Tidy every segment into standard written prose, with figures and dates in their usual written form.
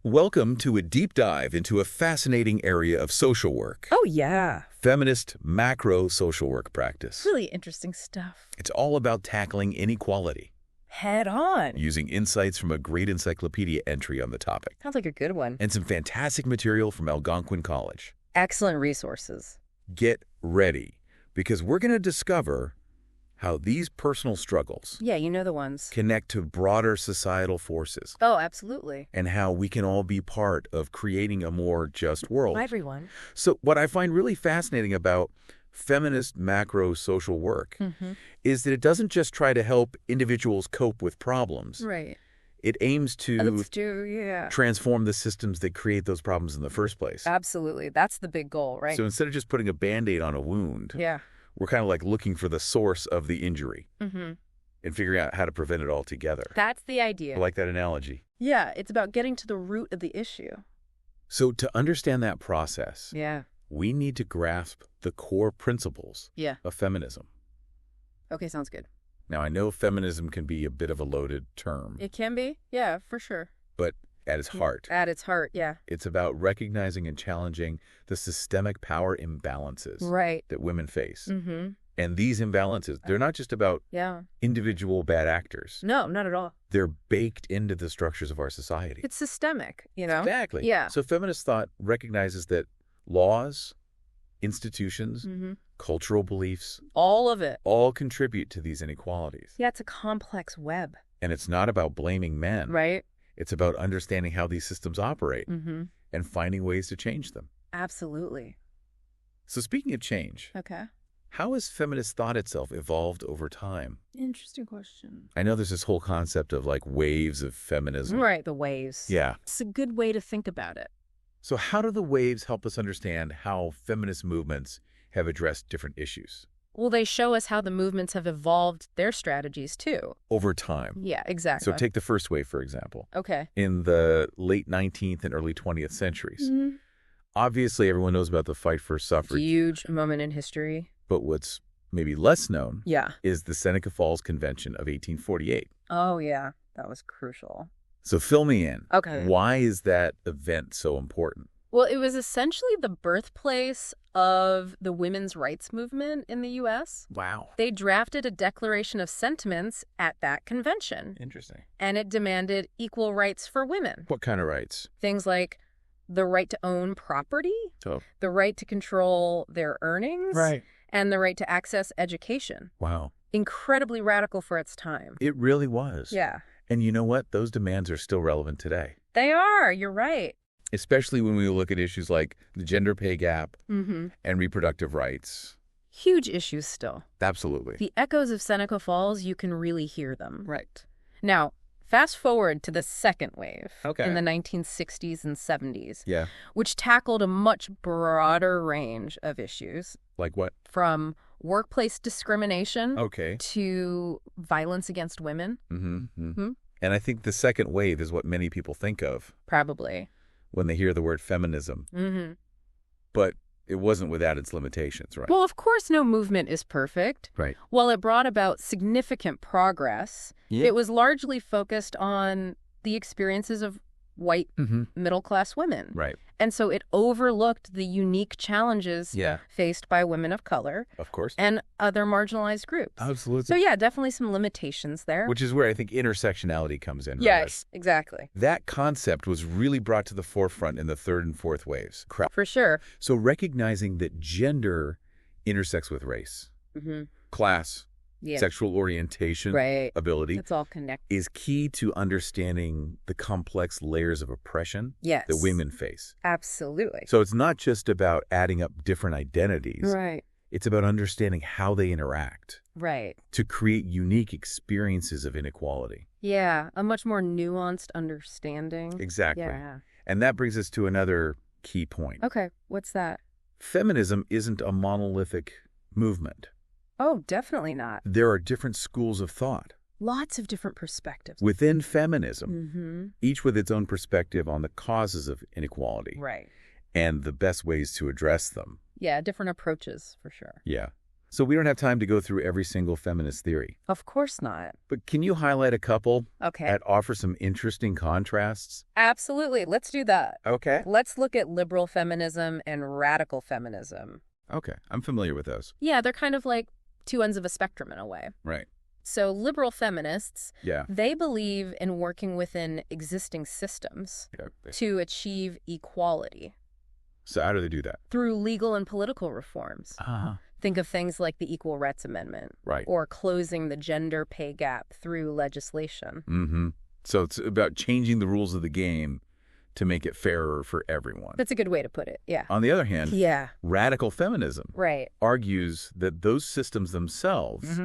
Welcome to a deep dive into a fascinating area of social work. Oh, yeah. Feminist macro social work practice. Really interesting stuff. It's all about tackling inequality, Head on. using insights from a great encyclopedia entry on the topic, Sounds like a good one. and some fantastic material from Algonquin College. Excellent resources. Get ready, because we're going to discover how these personal struggles Yeah, you know the ones. connect to broader societal forces, Oh, absolutely. and how we can all be part of creating a more just world. Everyone. So what I find really fascinating about feminist macro social work is that it doesn't just try to help individuals cope with problems. Right. It aims to Yeah. transform the systems that create those problems in the first place. Absolutely. That's the big goal, right? So instead of just putting a Band-Aid on a wound, Yeah. we're kind of like looking for the source of the injury Mm-hmm. and figuring out how to prevent it altogether. That's the idea. I like that analogy. Yeah, it's about getting to the root of the issue. So to understand that process, Yeah. we need to grasp the core principles Yeah. of feminism. Okay, sounds good. Now, I know feminism can be a bit of a loaded term, It can be. Yeah, for sure. but at its heart, At its heart, yeah. it's about recognizing and challenging the systemic power imbalances Right. that women face. Mm-hmm. And these imbalances, they're not just about Yeah. individual bad actors. No, not at all. They're baked into the structures of our society. It's systemic, you know? Exactly. Yeah. So feminist thought recognizes that laws, institutions, Mm-hmm. cultural beliefs, All of it. all contribute to these inequalities. Yeah, it's a complex web, And it's not about blaming men. right? It's about understanding how these systems operate Mm-hmm. and finding ways to change them. Absolutely. So speaking of change, Okay. how has feminist thought itself evolved over time? Interesting question. I know there's this whole concept of like waves of feminism. Right, the waves. Yeah. It's a good way to think about it. So how do the waves help us understand how feminist movements have addressed different issues Well, they show us how the movements have evolved their strategies too. over time? Yeah, exactly. So take the first wave, for example. Okay. In the late 19th and early 20th centuries, Mm-hmm. obviously everyone knows about the fight for suffrage, Huge moment in history. but what's maybe less known Yeah. is the Seneca Falls Convention of 1848. Oh, yeah. That was crucial. So fill me in. Okay. Why is that event so important? Well, it was essentially the birthplace of the women's rights movement in the U.S. Wow. They drafted a declaration of sentiments at that convention, Interesting. and it demanded equal rights for women. What kind of rights? Things like the right to own property, Oh, the right to control their earnings, and the right to access education. wow. Incredibly radical for its time. It really was. Yeah. And you know what? Those demands are still relevant today, They are. You're right. especially when we look at issues like the gender pay gap Mm-hmm. and reproductive rights. Huge issues still. Absolutely. The echoes of Seneca Falls, you can really hear them. Right. Now, fast forward to the second wave Okay. in the 1960s and 70s, Yeah. which tackled a much broader range of issues, Like what? from workplace discrimination Okay. to violence against women, Mm-hmm. Hmm? And I think the second wave is what many people think of probably. when they hear the word feminism. Mm-hmm. But it wasn't without its limitations, right? Well, of course, no movement is perfect. Right. While it brought about significant progress, Yeah. it was largely focused on the experiences of white Mm-hmm. middle-class women. Right. And so it overlooked the unique challenges Yeah. faced by women of color Of course. and other marginalized groups. Absolutely. So yeah, definitely some limitations there. Which is where I think intersectionality comes in. right? Yes, exactly. That concept was really brought to the forefront in the third and fourth waves. For sure. So recognizing that gender intersects with race, Mm-hmm. class, Yeah. sexual orientation, Right. ability, It's all connected. is key to understanding the complex layers of oppression Yes. that women face. Absolutely. So it's not just about adding up different identities. Right. It's about understanding how they interact Right. to create unique experiences of inequality. Yeah. A much more nuanced understanding. Exactly. Yeah. And that brings us to another key point. Okay. What's that? Feminism isn't a monolithic movement. Oh, definitely not. There are different schools of thought Lots of different perspectives. within feminism, Mm-hmm. each with its own perspective on the causes of inequality Right. and the best ways to address them. Yeah, different approaches for sure. Yeah. So we don't have time to go through every single feminist theory. Of course not. But can you highlight a couple Okay. that offer some interesting contrasts? Absolutely. Let's do that. Okay. Let's look at liberal feminism and radical feminism. Okay. I'm familiar with those. Yeah, they're kind of like two ends of a spectrum in a way. Right. So liberal feminists, Yeah. they believe in working within existing systems to achieve equality So how do they do that? through legal and political reforms. Think of things like the Equal Rights Amendment. Right. Or closing the gender pay gap through legislation. Mm-hmm. So it's about changing the rules of the game to make it fairer for everyone. That's a good way to put it, yeah. On the other hand, Yeah. radical feminism Right. argues that those systems themselves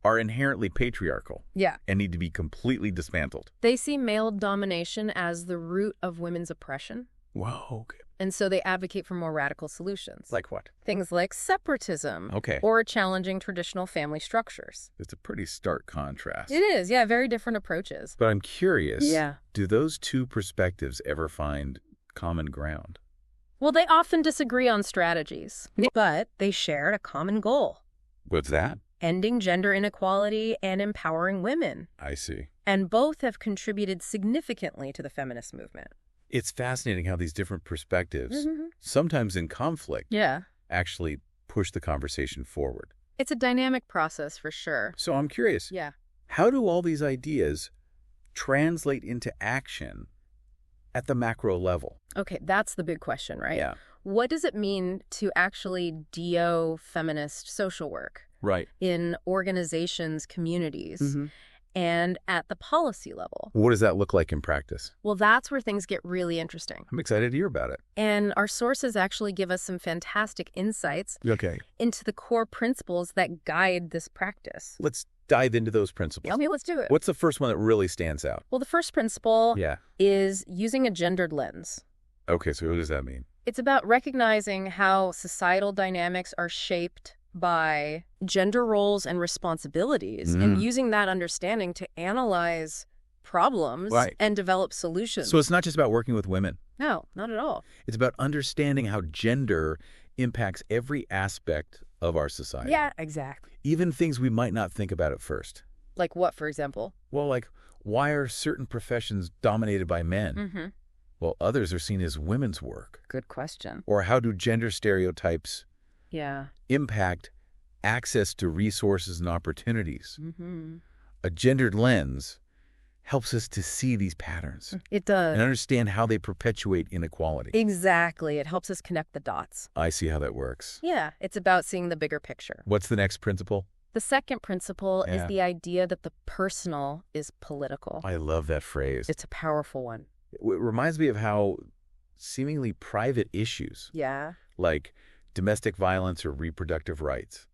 are inherently patriarchal Yeah. and need to be completely dismantled. They see male domination as the root of women's oppression, Whoa. Okay. and so they advocate for more radical solutions. Like what? Things like separatism. Okay. Or challenging traditional family structures. It's a pretty stark contrast. It is, yeah, very different approaches. But I'm curious, Yeah. do those two perspectives ever find common ground? Well, they often disagree on strategies, but they shared a common goal: What's that? ending gender inequality and empowering women. I see. And both have contributed significantly to the feminist movement. It's fascinating how these different perspectives, sometimes in conflict, Yeah. actually push the conversation forward. It's a dynamic process for sure. So I'm curious, Yeah. how do all these ideas translate into action at the macro level? Okay, that's the big question, right? Yeah. What does it mean to actually do feminist social work Right. in organizations, communities, and at the policy level? What does that look like in practice? Well, that's where things get really interesting. I'm excited to hear about it. And our sources actually give us some fantastic insights Okay. into the core principles that guide this practice. Let's dive into those principles. Okay, let's do it. What's the first one that really stands out? Well, the first principle Yeah. is using a gendered lens. Okay, so what does that mean? It's about recognizing how societal dynamics are shaped by gender roles and responsibilities and using that understanding to analyze problems and develop solutions. So it's not just about working with women. No, not at all. It's about understanding how gender impacts every aspect of our society. Yeah, exactly. Even things we might not think about at first. Like what, for example? Well, like, why are certain professions dominated by men? While others are seen as women's work? Good question. Or how do gender stereotypes Yeah. impact access to resources and opportunities? A gendered lens helps us to see these patterns It does. and understand how they perpetuate inequality. Exactly. It helps us connect the dots. I see how that works. Yeah, it's about seeing the bigger picture. What's the next principle? The second principle Yeah. is the idea that the personal is political. I love that phrase. It's a powerful one. It reminds me of how seemingly private issues Yeah. like domestic violence or reproductive rights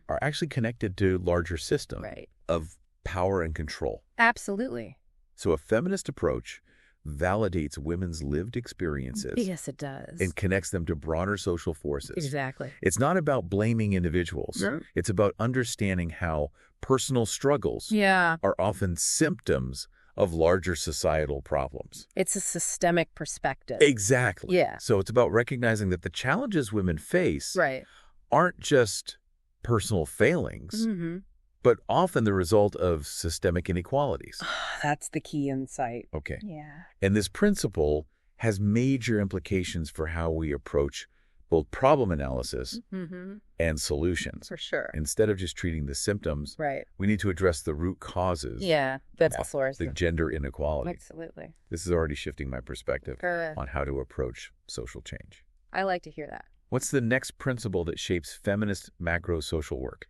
are actually connected to larger systems Right. of power and control. Absolutely. So a feminist approach validates women's lived experiences Yes, it does. and connects them to broader social forces. Exactly. It's not about blaming individuals. Yeah. It's about understanding how personal struggles Yeah. are often symptoms of larger societal problems. It's a systemic perspective. Exactly. Yeah. So it's about recognizing that the challenges women face Right. aren't just personal failings, but often the result of systemic inequalities. That's the key insight. Okay. Yeah. And this principle has major implications for how we approach both problem analysis and solutions. For sure. Instead of just treating the symptoms, Right. we need to address the root causes Yeah. That's the of source. the gender inequality. Absolutely. This is already shifting my perspective Good. on how to approach social change. I like to hear that. What's the next principle that shapes feminist macro social work?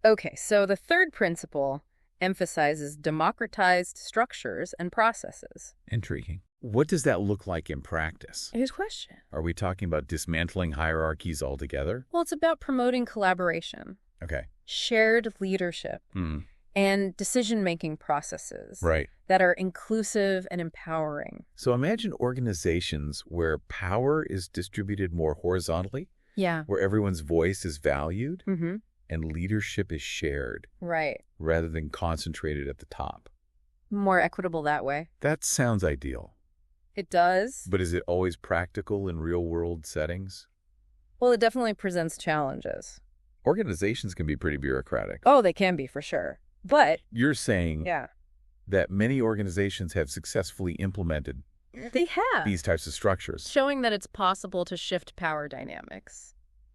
Okay, so the third principle emphasizes democratized structures and processes. Intriguing. What does that look like in practice? Good question. Are we talking about dismantling hierarchies altogether? Well, it's about promoting collaboration, Okay. shared leadership, Hmm. and decision-making processes Right. that are inclusive and empowering. So imagine organizations where power is distributed more horizontally, Yeah. where everyone's voice is valued Mm-hmm. and leadership is shared Right. rather than concentrated at the top. More equitable that way. That sounds ideal. It does. But is it always practical in real-world settings? Well, it definitely presents challenges. Organizations can be pretty bureaucratic. Oh, they can be, for sure. But you're saying yeah, that many organizations have successfully implemented they have these types of structures. Showing that it's possible to shift power dynamics.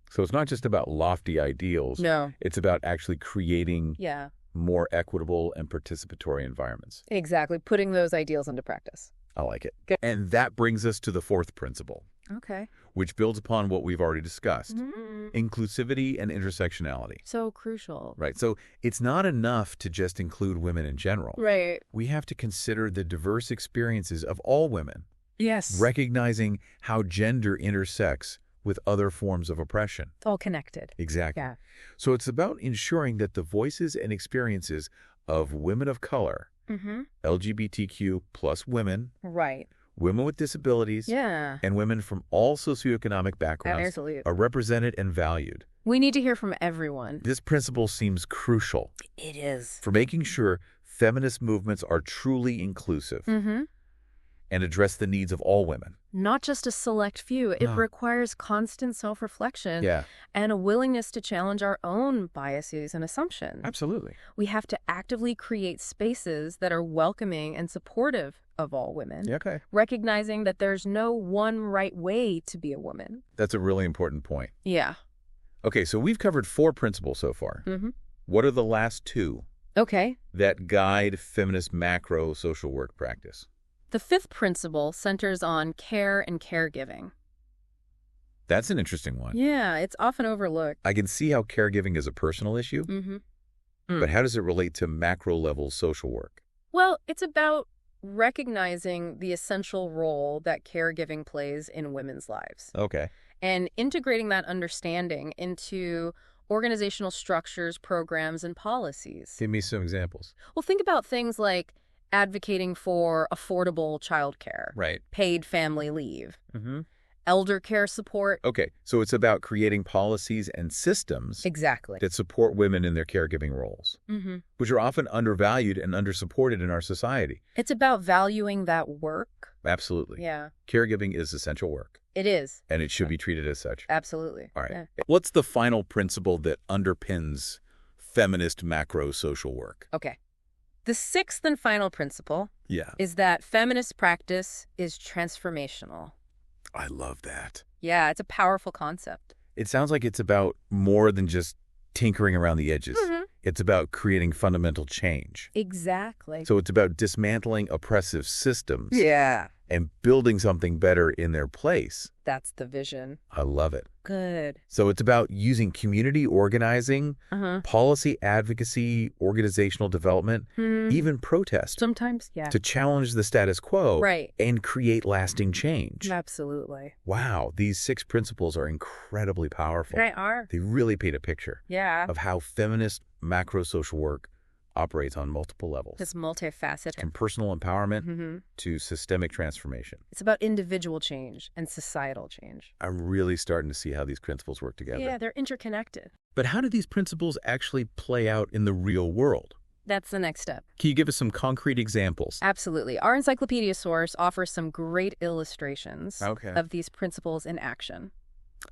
So it's not just about lofty ideals. No. It's about actually creating Yeah. more equitable and participatory environments. Exactly. Putting those ideals into practice. I like it. Good. And that brings us to the fourth principle. Okay. Which builds upon what we've already discussed. Mm-hmm. Inclusivity and intersectionality. So crucial. Right. So it's not enough to just include women in general. Right. We have to consider the diverse experiences of all women. Yes. Recognizing how gender intersects with other forms of oppression. It's all connected. Exactly. Yeah. So it's about ensuring that the voices and experiences of women of color, LGBTQ plus women, right, women with disabilities, and women from all socioeconomic backgrounds are represented and valued. We need to hear from everyone. This principle seems crucial. It is. For making sure feminist movements are truly inclusive and address the needs of all women. Not just a select few. It requires constant self-reflection and a willingness to challenge our own biases and assumptions. Absolutely. We have to actively create spaces that are welcoming and supportive of all women, recognizing that there's no one right way to be a woman. That's a really important point. Yeah. Okay, so we've covered 4 principles so far. What are the last 2 that guide feminist macro social work practice? The 5th principle centers on care and caregiving. That's an interesting one. Yeah, it's often overlooked. I can see how caregiving is a personal issue, but how does it relate to macro-level social work? Well, it's about recognizing the essential role that caregiving plays in women's lives. Okay. And integrating that understanding into organizational structures, programs, and policies. Give me some examples. Well, think about things like advocating for affordable childcare, paid family leave, elder care support. Okay, so it's about creating policies and systems that support women in their caregiving roles, which are often undervalued and undersupported in our society. It's about valuing that work. Absolutely. Yeah. Caregiving is essential work. It is. And it should be treated as such. Absolutely. All right. What's the final principle that underpins feminist macro social work? Okay. The 6th and final principle is that feminist practice is transformational. I love that. Yeah, it's a powerful concept. It sounds like it's about more than just tinkering around the edges. It's about creating fundamental change. Exactly. So it's about dismantling oppressive systems. Yeah. And building something better in their place. That's the vision. I love it. Good. So it's about using community organizing, policy advocacy, organizational development, even protest. Sometimes, to challenge the status quo right. and create lasting change. Absolutely. Wow, these 6 principles are incredibly powerful. They are. They really paint a picture of how feminist macro social work operates on multiple levels. It's multifaceted. From personal empowerment to systemic transformation. It's about individual change and societal change. I'm really starting to see how these principles work together. Yeah, they're interconnected. But how do these principles actually play out in the real world? That's the next step. Can you give us some concrete examples? Absolutely. Our encyclopedia source offers some great illustrations of these principles in action.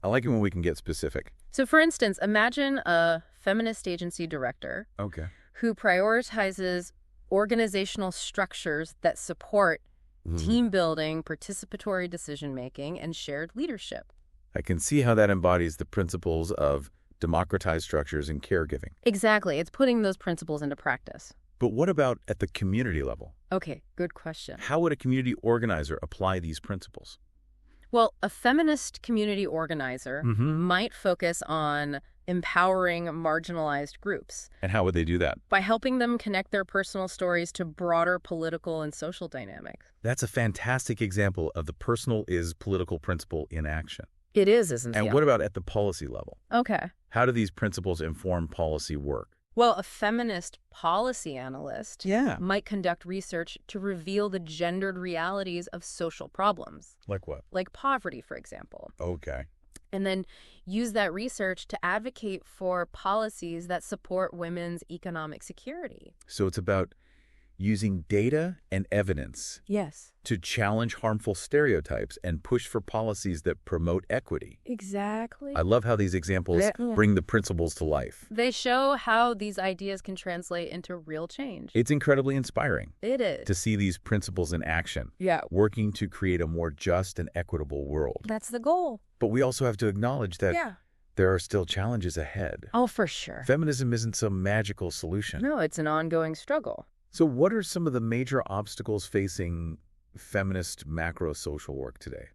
I like it when we can get specific. So, for instance, imagine a feminist agency director who prioritizes organizational structures that support team building, participatory decision-making, and shared leadership. I can see how that embodies the principles of democratized structures and caregiving. Exactly. It's putting those principles into practice. But what about at the community level? Okay, good question. How would a community organizer apply these principles? Well, a feminist community organizer might focus on empowering marginalized groups. And how would they do that? By helping them connect their personal stories to broader political and social dynamics. That's a fantastic example of the personal is political principle in action. It is, isn't it? And what about at the policy level? Okay. How do these principles inform policy work? Well, a feminist policy analyst might conduct research to reveal the gendered realities of social problems. Like what? Like poverty, for example. Okay. And then use that research to advocate for policies that support women's economic security. So it's about using data and evidence Yes. to challenge harmful stereotypes and push for policies that promote equity. Exactly. I love how these examples bring the principles to life. They show how these ideas can translate into real change. It's incredibly inspiring. It is. To see these principles in action, working to create a more just and equitable world. That's the goal. But we also have to acknowledge that there are still challenges ahead. Oh, for sure. Feminism isn't some magical solution. No, it's an ongoing struggle. So what are some of the major obstacles facing feminist macro-social work today?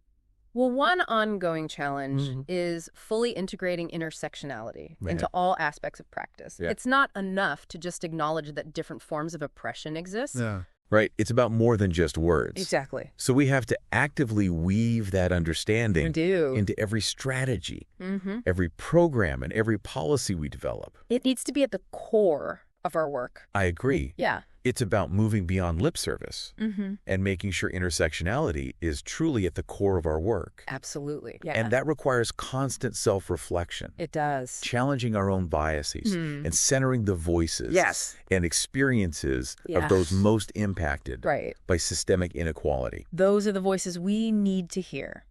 Well, one ongoing challenge is fully integrating intersectionality into all aspects of practice. It's not enough to just acknowledge that different forms of oppression exist. Right. It's about more than just words. Exactly. So we have to actively weave that understanding into every strategy, every program, and every policy we develop. It needs to be at the core of our work. I agree. Yeah. It's about moving beyond lip service and making sure intersectionality is truly at the core of our work. Absolutely. Yeah. And that requires constant self-reflection. It does. Challenging our own biases and centering the voices and experiences of those most impacted by systemic inequality. Those are the voices we need to hear.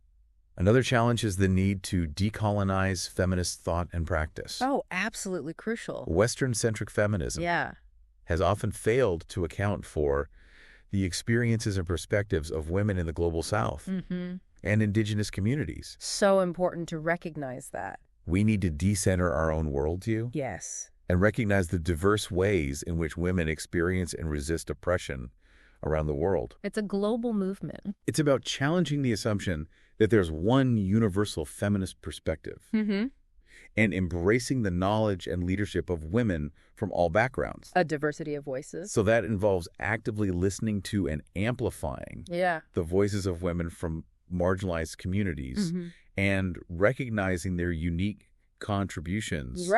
Another challenge is the need to decolonize feminist thought and practice. Oh, absolutely crucial. Western-centric feminism has often failed to account for the experiences and perspectives of women in the Global South and indigenous communities. So important to recognize that. We need to decenter our own worldview. Yes. And recognize the diverse ways in which women experience and resist oppression around the world. It's a global movement. It's about challenging the assumption that there's one universal feminist perspective and embracing the knowledge and leadership of women from all backgrounds. A diversity of voices. So that involves actively listening to and amplifying the voices of women from marginalized communities and recognizing their unique contributions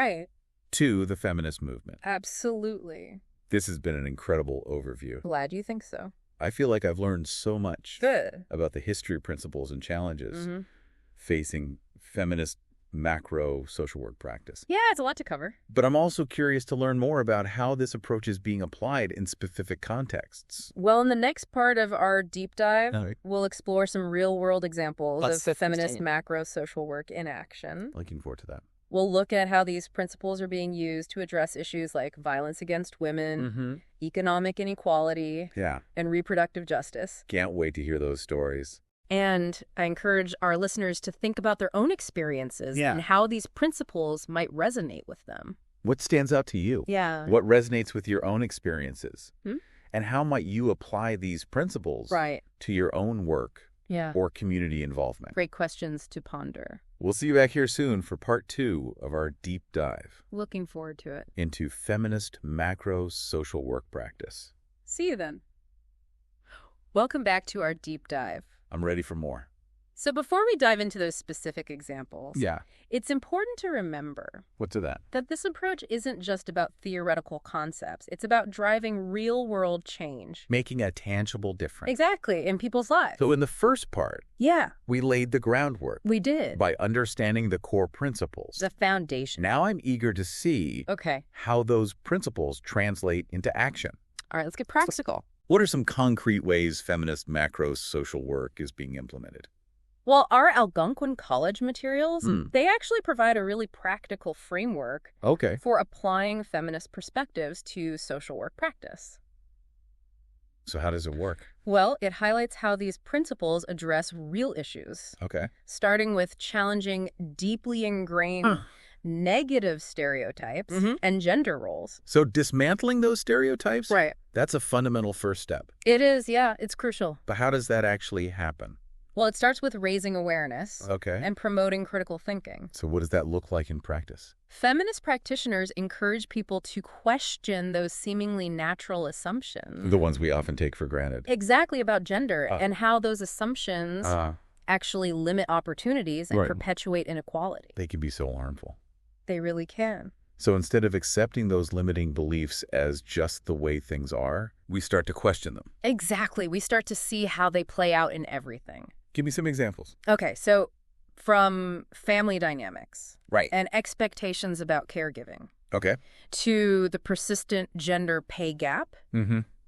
to the feminist movement. Absolutely. This has been an incredible overview. Glad you think so. I feel like I've learned so much Good. about the history, principles, and challenges facing feminist macro social work practice. Yeah, it's a lot to cover. But I'm also curious to learn more about how this approach is being applied in specific contexts. Well, in the next part of our deep dive, we'll explore some real-world examples of feminist macro social work in action. Looking forward to that. We'll look at how these principles are being used to address issues like violence against women, economic inequality, and reproductive justice. Can't wait to hear those stories. And I encourage our listeners to think about their own experiences and how these principles might resonate with them. What stands out to you? Yeah. What resonates with your own experiences? And how might you apply these principles to your own work or community involvement? Great questions to ponder. We'll see you back here soon for part 2 of our deep dive. Looking forward to it. Into feminist macro social work practice. See you then. Welcome back to our deep dive. I'm ready for more. So before we dive into those specific examples, it's important to remember that this approach isn't just about theoretical concepts. It's about driving real-world change. Making a tangible difference. Exactly, in people's lives. So in the first part, we laid the groundwork. We did. By understanding the core principles. The foundation. Now I'm eager to see how those principles translate into action. All right, let's get practical. What are some concrete ways feminist macro social work is being implemented? Well, our Algonquin College materials, they actually provide a really practical framework for applying feminist perspectives to social work practice. So how does it work? Well, it highlights how these principles address real issues. Starting with challenging deeply ingrained negative stereotypes and gender roles. So dismantling those stereotypes? That's a fundamental first step. It is, yeah. It's crucial. But how does that actually happen? Well, it starts with raising awareness and promoting critical thinking. So what does that look like in practice? Feminist practitioners encourage people to question those seemingly natural assumptions. The ones we often take for granted. Exactly, about gender and how those assumptions actually limit opportunities and perpetuate inequality. They can be so harmful. They really can. So instead of accepting those limiting beliefs as just the way things are, we start to question them. Exactly. We start to see how they play out in everything. Give me some examples. Okay, so from family dynamics and expectations about caregiving to the persistent gender pay gap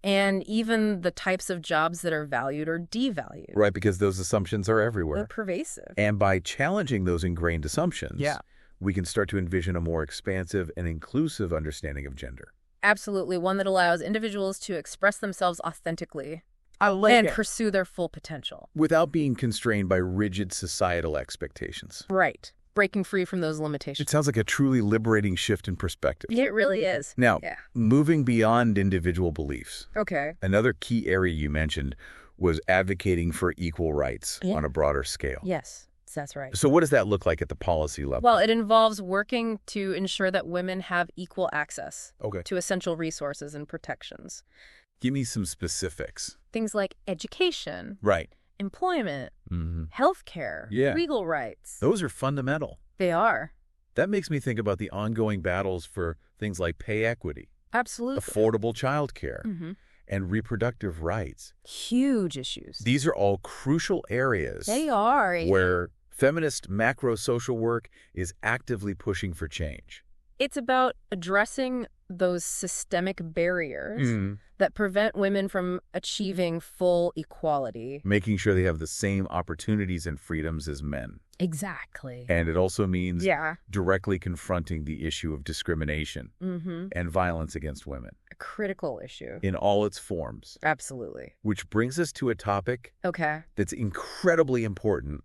and even the types of jobs that are valued or devalued. Right, because those assumptions are everywhere. They're pervasive. And by challenging those ingrained assumptions, we can start to envision a more expansive and inclusive understanding of gender. Absolutely, one that allows individuals to express themselves authentically and pursue their full potential. Without being constrained by rigid societal expectations. Right. Breaking free from those limitations. It sounds like a truly liberating shift in perspective. It really is. Now, moving beyond individual beliefs. Okay. Another key area you mentioned was advocating for equal rights on a broader scale. Yes, that's right. So what does that look like at the policy level? Well, it involves working to ensure that women have equal access to essential resources and protections. Give me some specifics. Things like education. Right. Employment, healthcare, legal rights. Those are fundamental. They are. That makes me think about the ongoing battles for things like pay equity. Absolutely. Affordable child care, and reproductive rights. Huge issues. These are all crucial areas. They are. Where feminist macro social work is actively pushing for change. It's about addressing those systemic barriers that prevent women from achieving full equality. Making sure they have the same opportunities and freedoms as men. Exactly. And it also means directly confronting the issue of discrimination and violence against women. A critical issue. In all its forms. Absolutely. Which brings us to a topic that's incredibly important,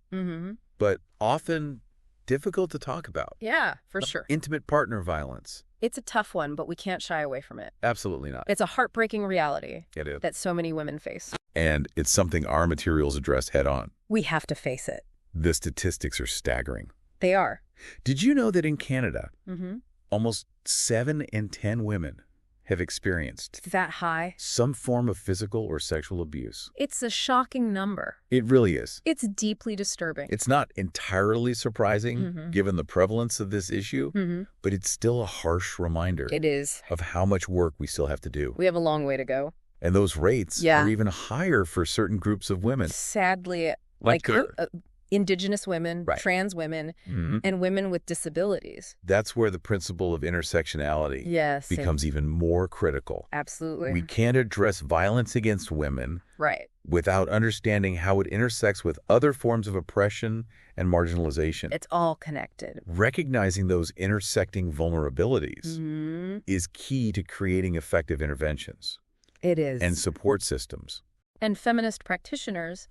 but often difficult to talk about. Yeah, for sure. Intimate partner violence. It's a tough one, but we can't shy away from it. Absolutely not. It's a heartbreaking reality it is. That so many women face. And it's something our materials address head on. We have to face it. The statistics are staggering. They are. Did you know that in Canada, almost 7 in 10 women have experienced that high some form of physical or sexual abuse? It's a shocking number. It really is. It's deeply disturbing. It's not entirely surprising given the prevalence of this issue, but it's still a harsh reminder. It is. Of how much work we still have to do. We have a long way to go. And those rates are even higher for certain groups of women. Sadly, like Indigenous women, trans women, and women with disabilities. That's where the principle of intersectionality becomes even more critical. Absolutely. We can't address violence against women without understanding how it intersects with other forms of oppression and marginalization. It's all connected. Recognizing those intersecting vulnerabilities is key to creating effective interventions. It is. And support systems. And feminist practitioners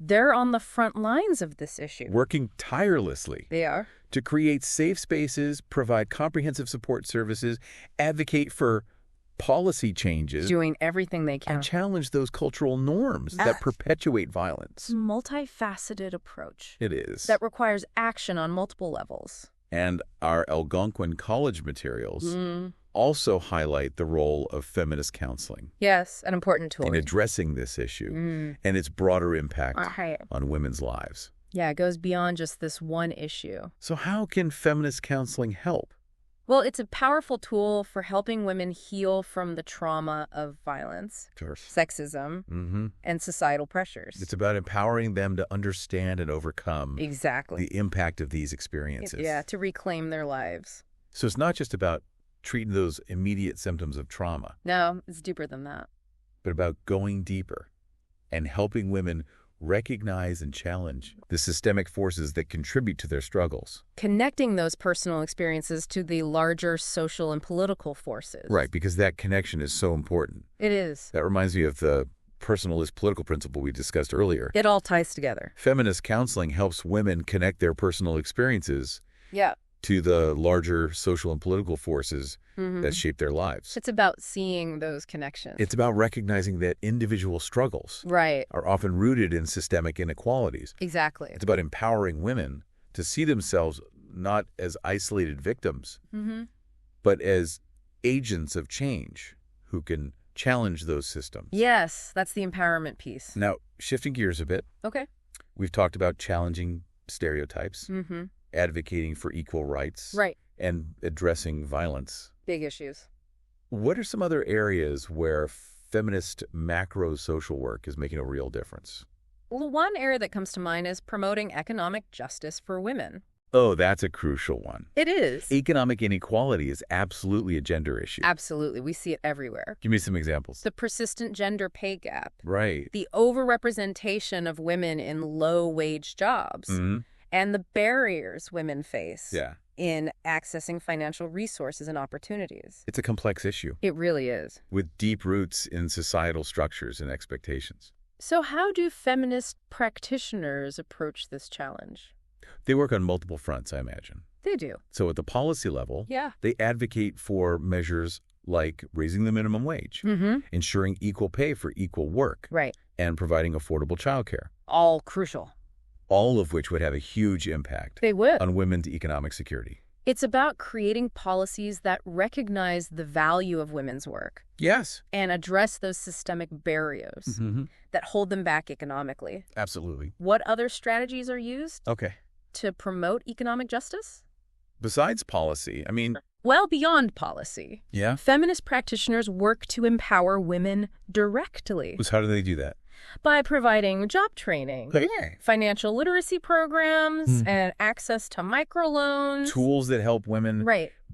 they're on the front lines of this issue. Working tirelessly. They are. To create safe spaces, provide comprehensive support services, advocate for policy changes. Doing everything they can. And challenge those cultural norms that perpetuate violence. It's a multifaceted approach. It is. That requires action on multiple levels. And our Algonquin College materials also highlight the role of feminist counseling. Yes, an important tool. In addressing this issue and its broader impact on women's lives. Yeah, it goes beyond just this one issue. So how can feminist counseling help? Well, it's a powerful tool for helping women heal from the trauma of violence, sexism, and societal pressures. It's about empowering them to understand and overcome the impact of these experiences. To reclaim their lives. So it's not just about treating those immediate symptoms of trauma. No, it's deeper than that. But about going deeper and helping women recognize and challenge the systemic forces that contribute to their struggles. Connecting those personal experiences to the larger social and political forces. Right, because that connection is so important. It is. That reminds me of the personal is political principle we discussed earlier. It all ties together. Feminist counseling helps women connect their personal experiences to the larger social and political forces that shape their lives. It's about seeing those connections. It's about recognizing that individual struggles are often rooted in systemic inequalities. Exactly. It's about empowering women to see themselves not as isolated victims, but as agents of change who can challenge those systems. Yes, that's the empowerment piece. Now, shifting gears a bit. Okay. We've talked about challenging stereotypes, advocating for equal rights, and addressing violence. Big issues. What are some other areas where feminist macro social work is making a real difference? Well, one area that comes to mind is promoting economic justice for women. Oh, that's a crucial one. It is. Economic inequality is absolutely a gender issue. Absolutely. We see it everywhere. Give me some examples. The persistent gender pay gap. Right. The overrepresentation of women in low-wage jobs. And the barriers women face in accessing financial resources and opportunities. It's a complex issue. It really is. With deep roots in societal structures and expectations. So how do feminist practitioners approach this challenge? They work on multiple fronts, I imagine. They do. So at the policy level, they advocate for measures like raising the minimum wage, ensuring equal pay for equal work, and providing affordable childcare. All crucial. All of which would have a huge impact on women's economic security. It's about creating policies that recognize the value of women's work. Yes. And address those systemic barriers that hold them back economically. Absolutely. What other strategies are used to promote economic justice? Besides policy, I mean... Well, beyond policy. Yeah? Feminist practitioners work to empower women directly. So how do they do that? By providing job training, financial literacy programs, and access to microloans. Tools that help women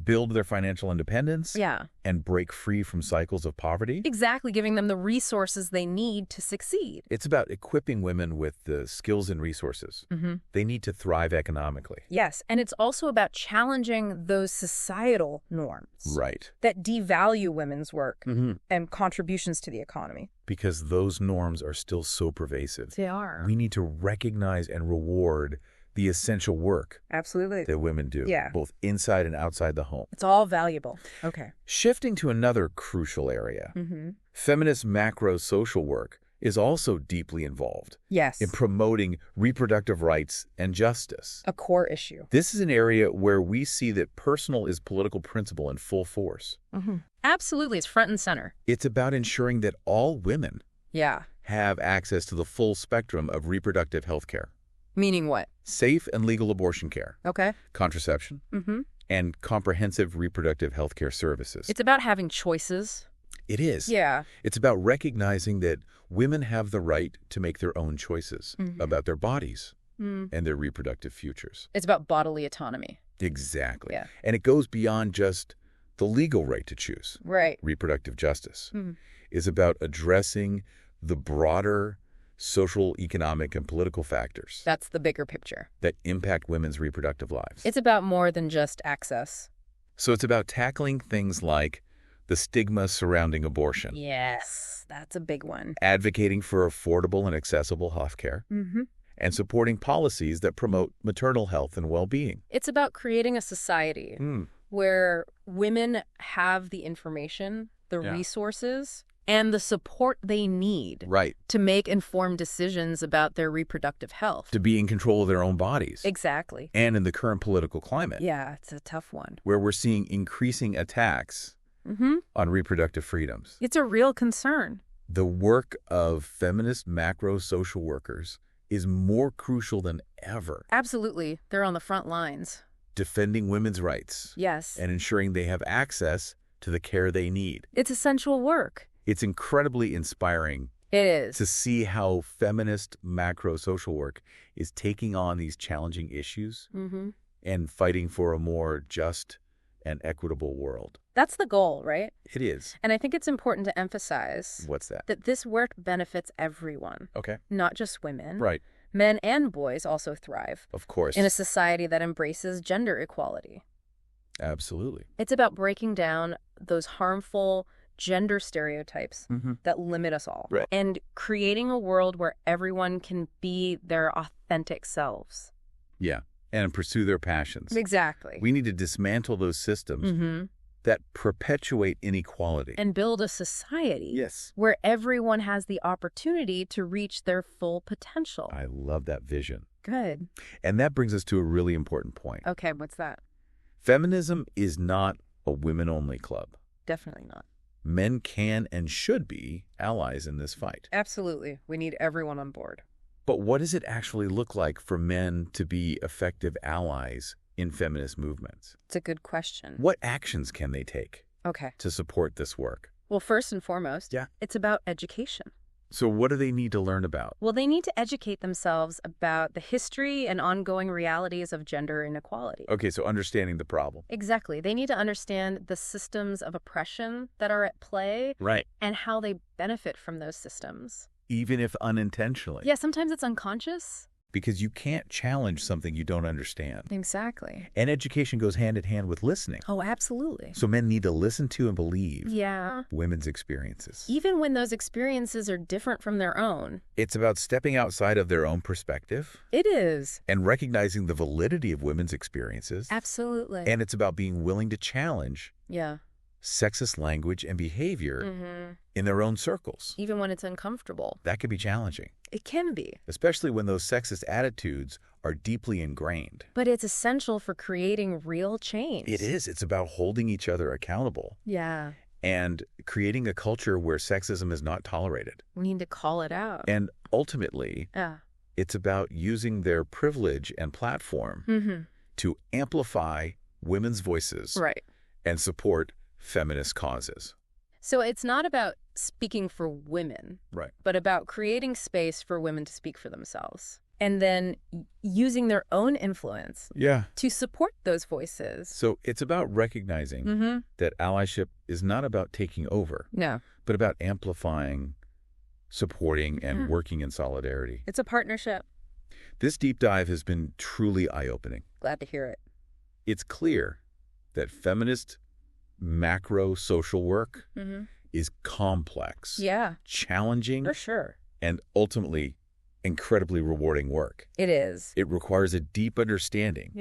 build their financial independence and break free from cycles of poverty. Exactly, giving them the resources they need to succeed. It's about equipping women with the skills and resources they need to thrive economically. Yes, and it's also about challenging those societal norms that devalue women's work and contributions to the economy. Because those norms are still so pervasive. They are. We need to recognize and reward the essential work that women do, both inside and outside the home. It's all valuable. Okay. Shifting to another crucial area, feminist macro-social work is also deeply involved in promoting reproductive rights and justice. A core issue. This is an area where we see that personal is political principle in full force. Absolutely. It's front and center. It's about ensuring that all women have access to the full spectrum of reproductive health care. Meaning what? Safe and legal abortion care. Contraception. And comprehensive reproductive health care services. It's about having choices. It is. Yeah. It's about recognizing that women have the right to make their own choices about their bodies and their reproductive futures. It's about bodily autonomy. Exactly. Yeah. And it goes beyond just the legal right to choose. Reproductive justice is about addressing the broader social, economic, and political factors. That's the bigger picture. That impact women's reproductive lives. It's about more than just access. So it's about tackling things like the stigma surrounding abortion. Yes, that's a big one. Advocating for affordable and accessible health care. And supporting policies that promote maternal health and well-being. It's about creating a society where women have the information, the resources, and the support they need to make informed decisions about their reproductive health. To be in control of their own bodies. Exactly. And in the current political climate. Yeah, it's a tough one. Where we're seeing increasing attacks on reproductive freedoms. It's a real concern. The work of feminist macro-social workers is more crucial than ever. Absolutely. They're on the front lines. Defending women's rights. Yes. And ensuring they have access to the care they need. It's essential work. It's incredibly inspiring. It is. To see how feminist macro-social work is taking on these challenging issues and fighting for a more just and equitable world. That's the goal, right? It is. And I think it's important to emphasize... What's that? That this work benefits everyone. Okay. Not just women. Right. Men and boys also thrive. Of course. In a society that embraces gender equality. Absolutely. It's about breaking down those harmful gender stereotypes that limit us all. Right. And creating a world where everyone can be their authentic selves. Yeah. And pursue their passions. Exactly. We need to dismantle those systems that perpetuate inequality. And build a society where everyone has the opportunity to reach their full potential. I love that vision. Good. And that brings us to a really important point. Okay, what's that? Feminism is not a women-only club. Definitely not. Men can and should be allies in this fight. Absolutely. We need everyone on board. But what does it actually look like for men to be effective allies in feminist movements? It's a good question. What actions can they take to support this work? Well, first and foremost, it's about education. So what do they need to learn about? Well, they need to educate themselves about the history and ongoing realities of gender inequality. Okay, so understanding the problem. Exactly. They need to understand the systems of oppression that are at play. Right. And how they benefit from those systems. Even if unintentionally. Yeah, sometimes it's unconscious. Because you can't challenge something you don't understand. Exactly. And education goes hand in hand with listening. Oh, absolutely. So men need to listen to and believe women's experiences. Even when those experiences are different from their own. It's about stepping outside of their own perspective. It is. And recognizing the validity of women's experiences. Absolutely. And it's about being willing to challenge sexist language and behavior in their own circles. Even when it's uncomfortable. That can be challenging. It can be. Especially when those sexist attitudes are deeply ingrained. But it's essential for creating real change. It is. It's about holding each other accountable. Yeah. And creating a culture where sexism is not tolerated. We need to call it out. And ultimately, it's about using their privilege and platform to amplify women's voices and support feminist causes. So it's not about speaking for women, but about creating space for women to speak for themselves. And then using their own influence to support those voices. So it's about recognizing that allyship is not about taking over, but about amplifying, supporting, and working in solidarity. It's a partnership. This deep dive has been truly eye-opening. Glad to hear it. It's clear that feminist macro social work is complex, challenging, for sure, and ultimately incredibly rewarding work. It is. It requires a deep understanding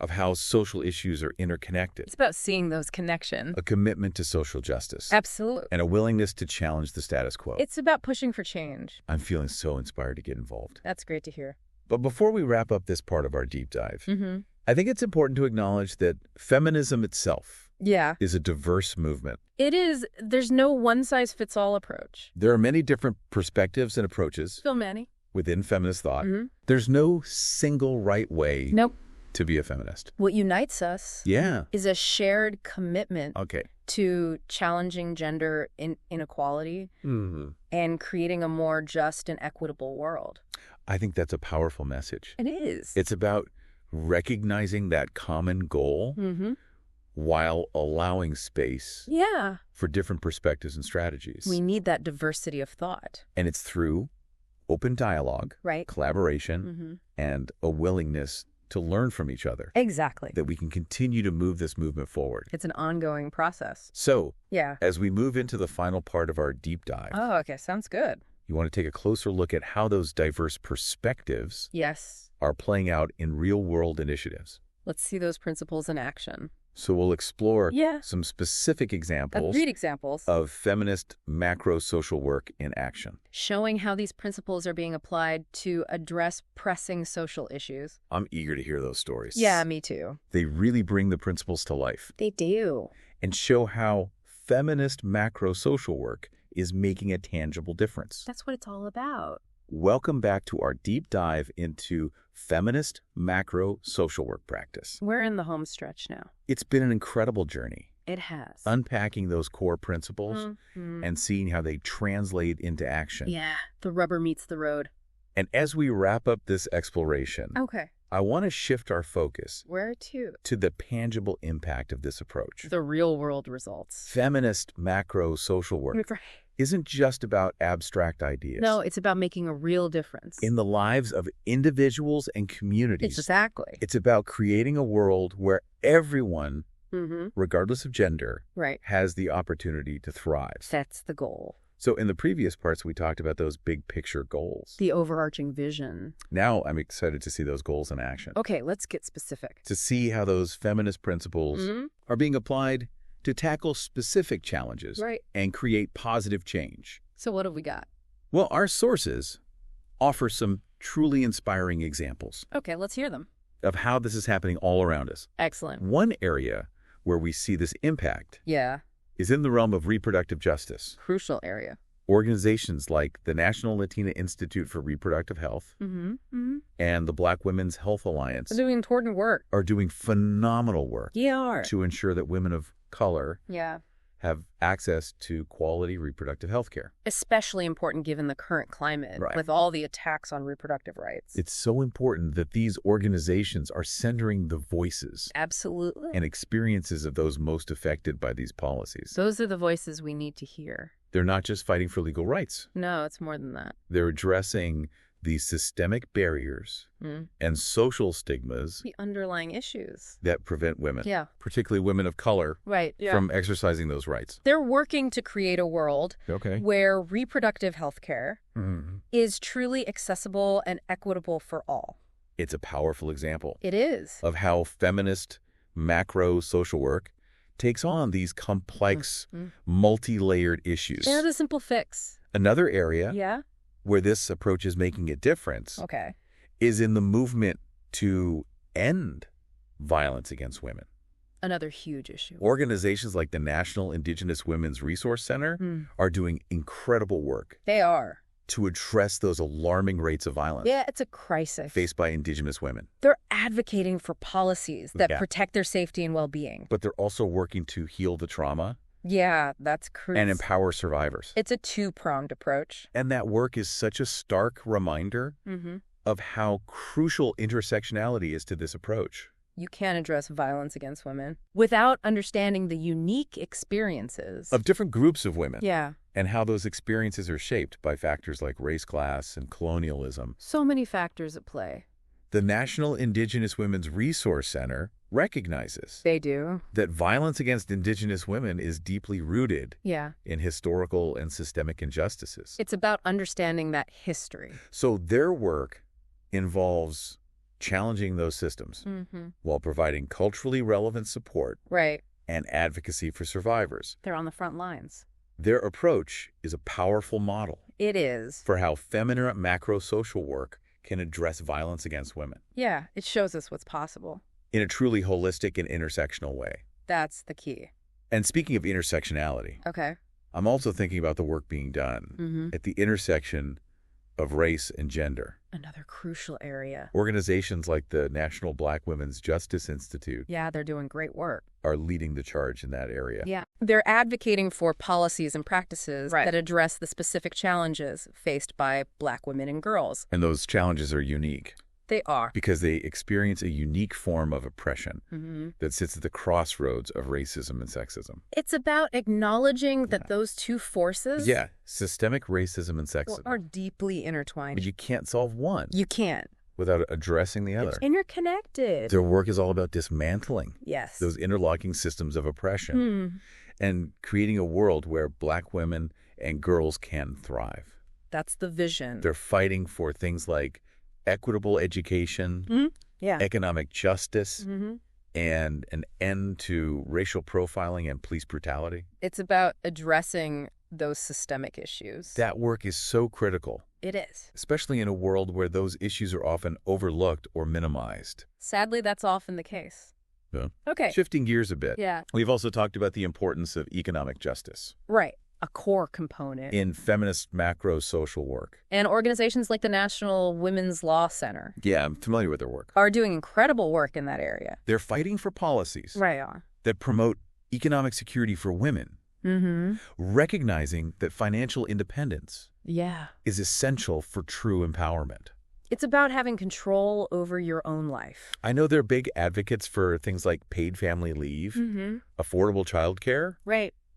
of how social issues are interconnected. It's about seeing those connections. A commitment to social justice. Absolutely. And a willingness to challenge the status quo. It's about pushing for change. I'm feeling so inspired to get involved. That's great to hear. But before we wrap up this part of our deep dive, I think it's important to acknowledge that feminism itself is a diverse movement. It is. There's no one-size-fits-all approach. There are many different perspectives and approaches. So many. Within feminist thought. There's no single right way to be a feminist. What unites us is a shared commitment to challenging gender inequality and creating a more just and equitable world. I think that's a powerful message. It is. It's about recognizing that common goal while allowing space for different perspectives and strategies. We need that diversity of thought. And it's through open dialogue, collaboration, and a willingness to learn from each other. Exactly. That we can continue to move this movement forward. It's an ongoing process. So, as we move into the final part of our deep dive. Oh, okay. Sounds good. You want to take a closer look at how those diverse perspectives are playing out in real-world initiatives. Let's see those principles in action. So we'll explore some specific examples of feminist macro social work in action. Showing how these principles are being applied to address pressing social issues. I'm eager to hear those stories. Yeah, me too. They really bring the principles to life. They do. And show how feminist macro social work is making a tangible difference. That's what it's all about. Welcome back to our deep dive into feminist macro social work practice. We're in the home stretch now. It's been an incredible journey. It has. Unpacking those core principles and seeing how they translate into action. Yeah, the rubber meets the road. And as we wrap up this exploration, I want to shift our focus. Where to? To the tangible impact of this approach. The real world results. Feminist macro social work isn't just about abstract ideas. No, it's about making a real difference. In the lives of individuals and communities. Exactly. It's about creating a world where everyone, regardless of gender, has the opportunity to thrive. That's the goal. So in the previous parts, we talked about those big picture goals. The overarching vision. Now I'm excited to see those goals in action. Okay, let's get specific. To see how those feminist principles are being applied to tackle specific challenges and create positive change. So what have we got? Well, our sources offer some truly inspiring examples. Okay, let's hear them. Of how this is happening all around us. Excellent. One area where we see this impact is in the realm of reproductive justice. Crucial area. Organizations like the National Latina Institute for Reproductive Health and the Black Women's Health Alliance They're doing important work. Are doing phenomenal work to ensure that women of color have access to quality reproductive health care. Especially important given the current climate, with all the attacks on reproductive rights. It's so important that these organizations are centering the voices Absolutely. and experiences of those most affected by these policies. Those are the voices we need to hear. They're not just fighting for legal rights. No, it's more than that. They're addressing the systemic barriers and social stigmas, the underlying issues that prevent women, particularly women of color, from exercising those rights. They're working to create a world where reproductive health care is truly accessible and equitable for all. It's a powerful example. It is. Of how feminist macro social work takes on these complex, multi-layered issues. They're not a simple fix. Another area where this approach is making a difference is in the movement to end violence against women. Another huge issue. Organizations like the National Indigenous Women's Resource Center are doing incredible work. They are. To address those alarming rates of violence. Yeah, it's a crisis. Faced by Indigenous women. They're advocating for policies that protect their safety and well-being. But they're also working to heal the trauma. Yeah, that's crucial. And empower survivors. It's a two-pronged approach. And that work is such a stark reminder of how crucial intersectionality is to this approach. You can't address violence against women without understanding the unique experiences of different groups of women. Yeah. And how those experiences are shaped by factors like race, class, and colonialism. So many factors at play. The National Indigenous Women's Resource Center recognizes that violence against Indigenous women is deeply rooted in historical and systemic injustices. It's about understanding that history. So their work involves challenging those systems while providing culturally relevant support and advocacy for survivors. They're on the front lines. Their approach is a powerful model. It is. For how feminine macro-social work can address violence against women. Yeah, it shows us what's possible. In a truly holistic and intersectional way. That's the key. And speaking of intersectionality, I'm also thinking about the work being done at the intersection of race and gender. Another crucial area. Organizations like the National Black Women's Justice Institute. Yeah, they're doing great work. Are leading the charge in that area. Yeah. They're advocating for policies and practices that address the specific challenges faced by Black women and girls. And those challenges are unique. They are. Because they experience a unique form of oppression that sits at the crossroads of racism and sexism. It's about acknowledging that those two forces... systemic racism and sexism. ...are deeply intertwined. But you can't solve one. You can't. Without addressing the other. It's interconnected. Their work is all about dismantling those interlocking systems of oppression and creating a world where Black women and girls can thrive. That's the vision. They're fighting for things like equitable education, economic justice, and an end to racial profiling and police brutality. It's about addressing those systemic issues. That work is so critical. It is. Especially in a world where those issues are often overlooked or minimized. Sadly, that's often the case. Yeah. Okay. Shifting gears a bit. Yeah. We've also talked about the importance of economic justice. Right. A core component. In feminist macro social work. And organizations like the National Women's Law Center. Yeah, I'm familiar with their work. Are doing incredible work in that area. They're fighting for policies. That promote economic security for women. Recognizing that financial independence is essential for true empowerment. It's about having control over your own life. I know they're big advocates for things like paid family leave, affordable childcare,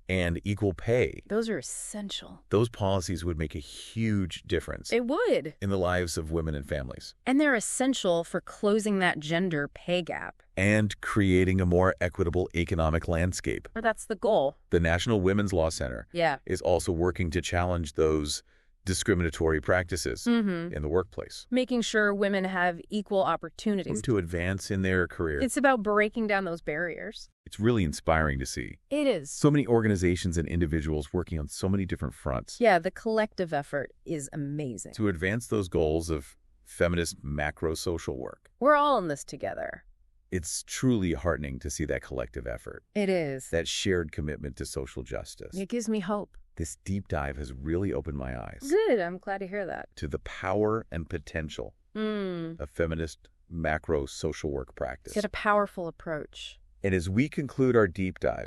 and equal pay. Those are essential. Those policies would make a huge difference. It would. In the lives of women and families. And they're essential for closing that gender pay gap. And creating a more equitable economic landscape. Or that's the goal. The National Women's Law Center is also working to challenge those discriminatory practices in the workplace. Making sure women have equal opportunities. To advance in their career. It's about breaking down those barriers. It's really inspiring to see. It is. So many organizations and individuals working on so many different fronts. Yeah, the collective effort is amazing. To advance those goals of feminist macro social work. We're all in this together. It's truly heartening to see that collective effort. It is. That shared commitment to social justice. It gives me hope. This deep dive has really opened my eyes. Good. I'm glad to hear that. To the power and potential of feminist macro social work practice. It's a powerful approach. And as we conclude our deep dive,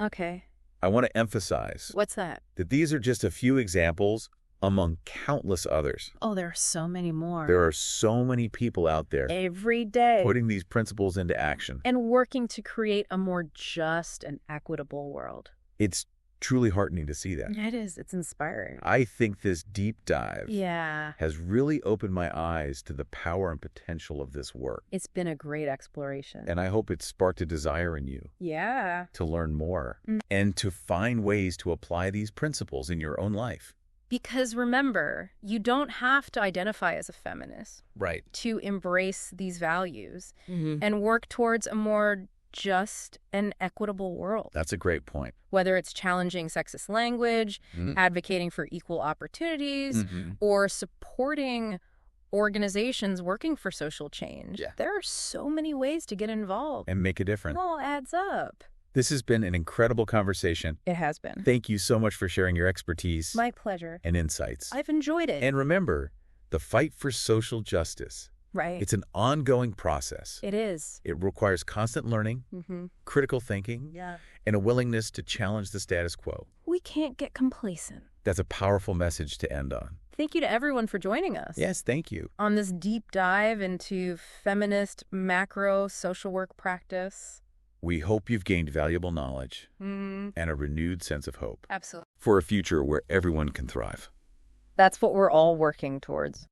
I want to emphasize. What's that? That these are just a few examples among countless others. Oh, there are so many more. There are so many people out there every day putting these principles into action and working to create a more just and equitable world. It's truly heartening to see that. It is. It's inspiring. I think this deep dive yeah. has really opened my eyes to the power and potential of this work. It's been a great exploration. And I hope it sparked a desire in you. Yeah. To learn more and to find ways to apply these principles in your own life. Because remember, you don't have to identify as a feminist. Right. To embrace these values and work towards a more just and equitable world. That's a great point. Whether it's challenging sexist language, advocating for equal opportunities, or supporting organizations working for social change. Yeah. There are so many ways to get involved. And make a difference. It all adds up. This has been an incredible conversation. It has been. Thank you so much for sharing your expertise. My pleasure. And insights. I've enjoyed it. And remember, the fight for social justice. Right. It's an ongoing process. It is. It requires constant learning, critical thinking, and a willingness to challenge the status quo. We can't get complacent. That's a powerful message to end on. Thank you to everyone for joining us. Yes, thank you. On this deep dive into feminist macro social work practice. We hope you've gained valuable knowledge and a renewed sense of hope. Absolutely. For a future where everyone can thrive. That's what we're all working towards.